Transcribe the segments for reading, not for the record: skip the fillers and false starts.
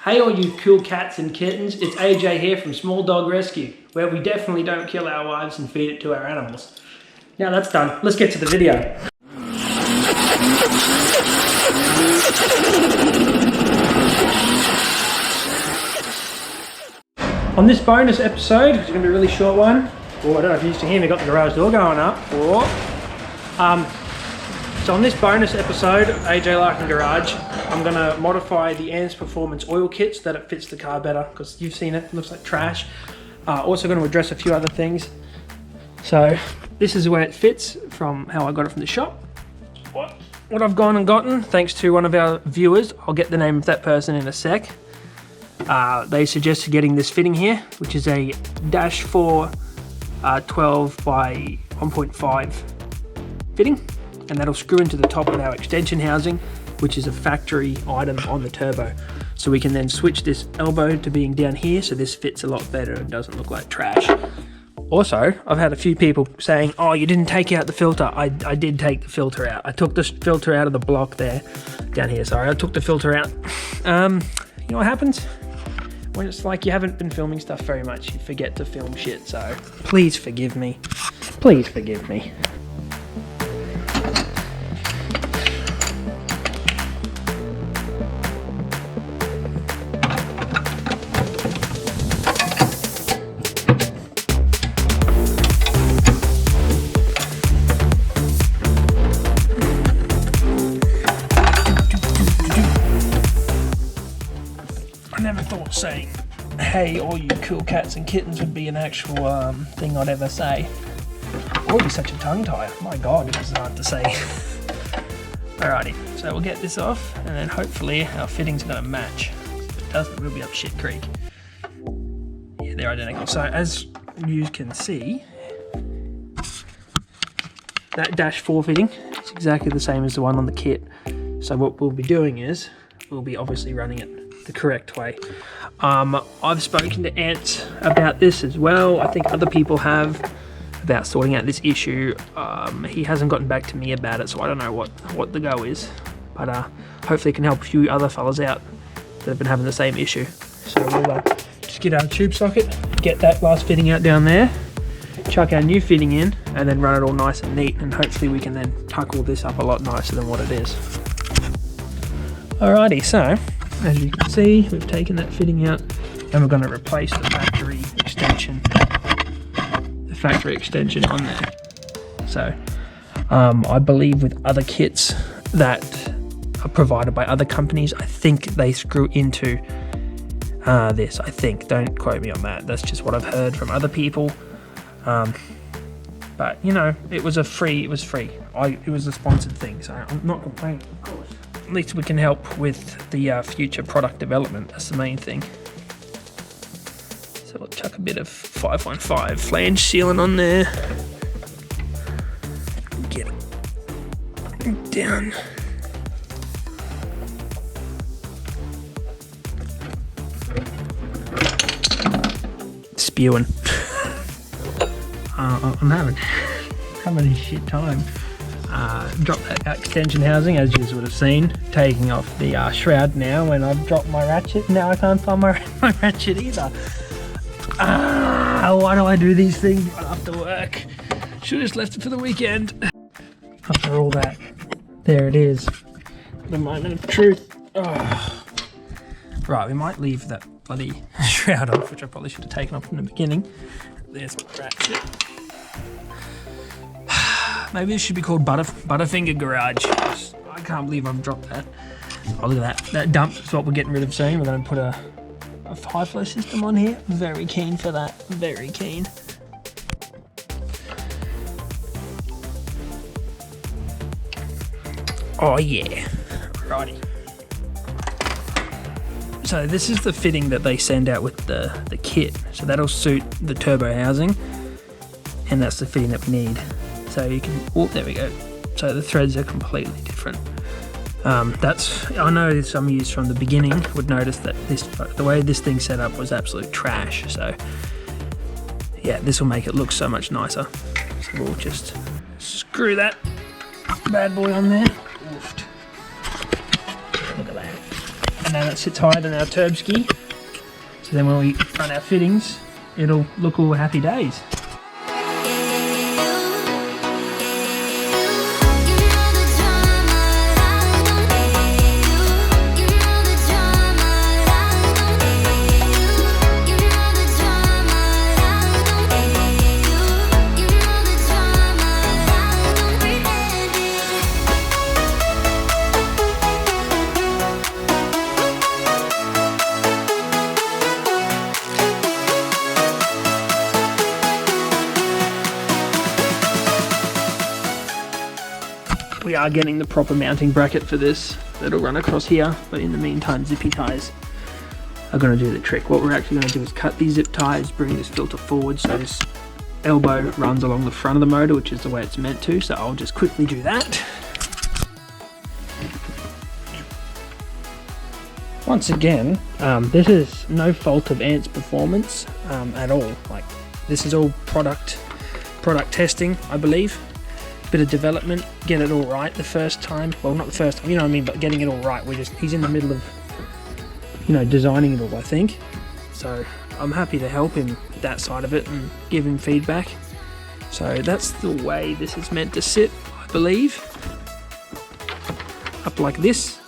Hey all you cool cats and kittens, it's AJ here from Small Dog Rescue, where we definitely don't kill our wives and feed it to our animals. Now that's done, let's get to the video. On this bonus episode, it's going to be a really short one. Oh, I don't know if you used to hear me, got the garage door going up. So on this bonus episode, AJ Larkin Garage, I'm going to modify the Ants Performance oil kit so that it fits the car better, because you've seen it looks like trash. Also going to address a few other things. So this is where it fits from how I got it from the shop. What I've gone and gotten, thanks to one of our viewers, I'll get the name of that person in a sec. They suggested getting this fitting here, which is a dash 4 12 by 1.5 fitting, and that'll screw into the top of our extension housing, which is a factory item on the turbo. So we can then switch this elbow to being down here, so this fits a lot better and doesn't look like trash. Also, I've had a few people saying, oh, you didn't take out the filter. I did take the filter out. I took the filter out of the block there, down here, sorry. I took the filter out. You know what happens? When it's like you haven't been filming stuff very much, you forget to film shit, so please forgive me. Please forgive me. I never thought saying, hey, all you cool cats and kittens would be an actual thing I'd ever say. It would be such a tongue tie. My God, it was hard to say. Alrighty, so we'll get this off, and then hopefully our fittings are going to match. If it doesn't, we'll be up shit creek. Yeah, they're identical. So as you can see, that dash 4 fitting is exactly the same as the one on the kit. So what we'll be doing is, we'll be obviously running it the correct way. I've spoken to Ants about this as well. I think other people have, about sorting out this issue. He hasn't gotten back to me about it, so I don't know what the go is. But hopefully it can help a few other fellas out that have been having the same issue. So we'll just get our tube socket, get that last fitting out down there, chuck our new fitting in, and then run it all nice and neat, and hopefully we can then tuck all this up a lot nicer than what it is. Alrighty, so as you can see, we've taken that fitting out and we're going to replace the factory extension on there. So I believe with other kits that are provided by other companies, I think they screw into this. I think, don't quote me on that, that's just what I've heard from other people. But you know, it was free. It was a sponsored thing, so I'm not complaining, of course. At least we can help with the future product development. That's the main thing. So we'll chuck a bit of 515 flange sealant on there. Get it down. Spewing. I'm having a shit time. Drop that extension housing, as you would have seen, taking off the shroud now when I've dropped my ratchet. Now I can't find my ratchet either. Why do I do these things right after work? Should have just left it for the weekend. After all that, there it is. The moment of truth. Oh. Right, we might leave that bloody shroud off, which I probably should have taken off from the beginning. There's my ratchet. Maybe this should be called Butterfinger Garage. I can't believe I've dropped that. Oh, look at that. That dump is what we're getting rid of soon. We're going to put a high flow system on here. Very keen for that. Very keen. Oh yeah. Righty. So this is the fitting that they send out with the kit. So that'll suit the turbo housing. And that's the fitting that we need. So you can, oh, there we go. So the threads are completely different. I know some of you from the beginning would notice that the way this thing's set up was absolute trash. So yeah, this will make it look so much nicer. So we'll just screw that bad boy on there. Look at that. now that sits higher than our turb ski. So then when we run our fittings, it'll look all happy days. We are getting the proper mounting bracket for this that'll run across here, but in the meantime zippy ties are going to do the trick. What we're actually going to do is cut these zip ties, bring this filter forward so this elbow runs along the front of the motor, which is the way it's meant to, so I'll just quickly do that. Once again, this is no fault of Ant's performance at all. Like, this is all product testing, I believe. Bit of development, get it all right the first time. Well, not the first time, you know what I mean, but getting it all right. He's in the middle of, you know, designing it all, I think. So I'm happy to help him with that side of it and give him feedback. So that's the way this is meant to sit, I believe. Up like this,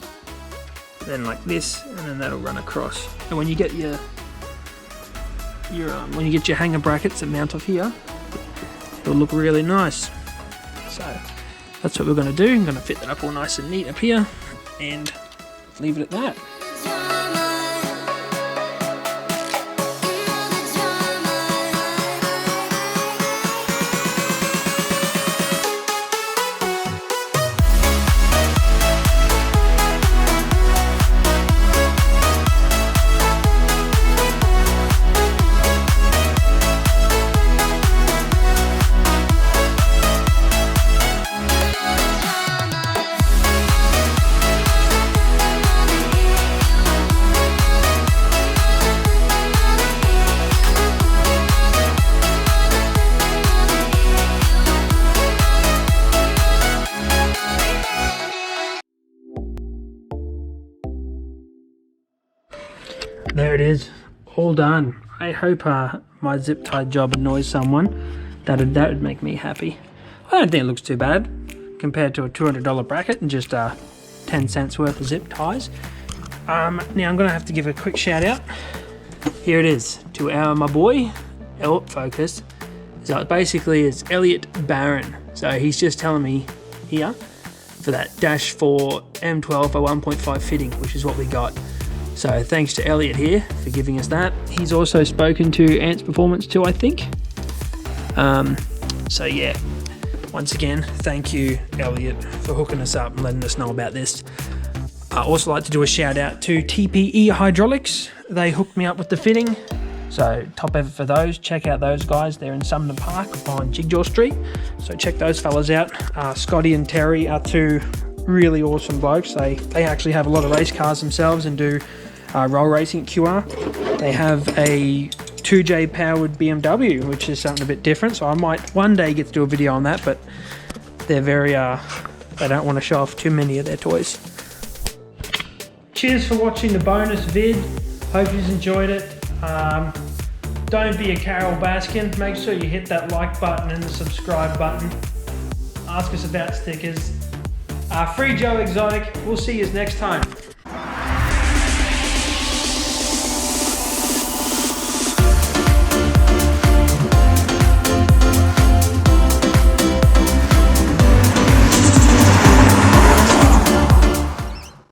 then like this, and then that'll run across. And when you get your hanger brackets that mount off here, it'll look really nice. So that's what we're going to do. I'm going to fit that up all nice and neat up here and leave it at that. There it is, all done. I hope my zip tie job annoys someone. That would make me happy. I don't think it looks too bad compared to a $200 bracket and just 10 cents worth of zip ties. Now I'm gonna have to give a quick shout out. Here it is to my boy, focus. So basically it's Elliot Barron. So he's just telling me here for that -4 M12 for 1.5 fitting, which is what we got. So thanks to Elliot here for giving us that. He's also spoken to Ant's Performance too, I think. So yeah, once again, thank you, Elliot, for hooking us up and letting us know about this. I also like to do a shout out to TPE Hydraulics. They hooked me up with the fitting. So top effort for those. Check out those guys. They're in Sumner Park on Jigjaw Street. So check those fellas out. Scotty and Terry are two really awesome blokes. They actually have a lot of race cars themselves and do roll racing at QR. They have a 2J powered BMW, which is something a bit different. So I might one day get to do a video on that, but they're very, they don't want to show off too many of their toys. Cheers for watching the bonus vid. Hope you've enjoyed it. Don't be a Carol Baskin. Make sure you hit that like button and the subscribe button. Ask us about stickers. Free Joe Exotic. We'll see you next time.